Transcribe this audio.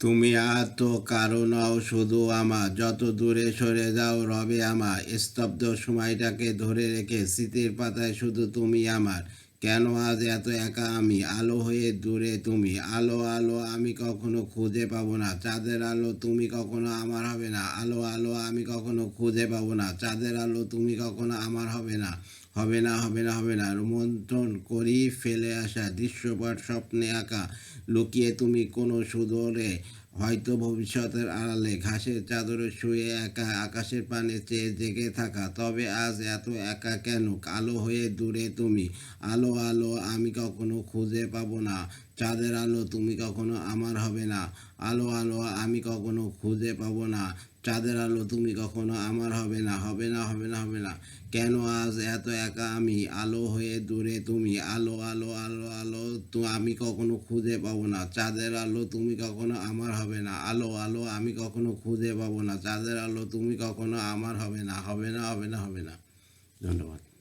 তুমি আর তো কারো নও, শুধু আমার। যত দূরে সরে যাও রবে আমার। স্তব্ধ সময়টাকে ধরে রেখে স্মৃতির পাতায় শুধু তুমি আমার। কেন আজ এত একা আমি? আলো হয়ে দূরে তুমি। আলো আলো আমি কখনো খুঁজে পাবো না চাঁদের আলো, তুমি কখনো আমার হবে না। আলো আলো আমি কখনো খুঁজে পাবো না চাঁদের আলো, তুমি কখনো আমার হবে না। হবে না, হবে না, হবে না। রোমন্থন করি ফেলে আসা দৃশ্যপট স্বপ্নে আঁকা। লুকিয়ে তুমি কোনো সুদূরে, হয়তো ভবিষ্যতের আড়ালে। ঘাসের চাদরে শুয়ে একা, আকাশের পানে চেয়ে জেগে থাকা। তবে আজ এত একা কেন? আলো হয়ে দূরে তুমি। আলো আলো আমি কখনো খুঁজে পাবো না চাঁদের আলো, তুমি কখনো আমার হবে না। আলো আলো আমি কখনো খুঁজে পাবো না চাঁদের আলো, তুমি কখনো আমার হবে না। হবে না, হবে না, হবে না। কেন আজ এত একা আমি? আলো হয়ে দূরে তুমি। আলো আলো আলো আলো তো আমি কখনো খুঁজে পাবো না চাঁদের আলো, তুমি কখনো আমার হবে না। আলো আলো আমি কখনো খুঁজে পাবো না চাঁদের আলো, তুমি কখনো আমার হবে না। হবে না, হবে না, হবে না। ধন্যবাদ।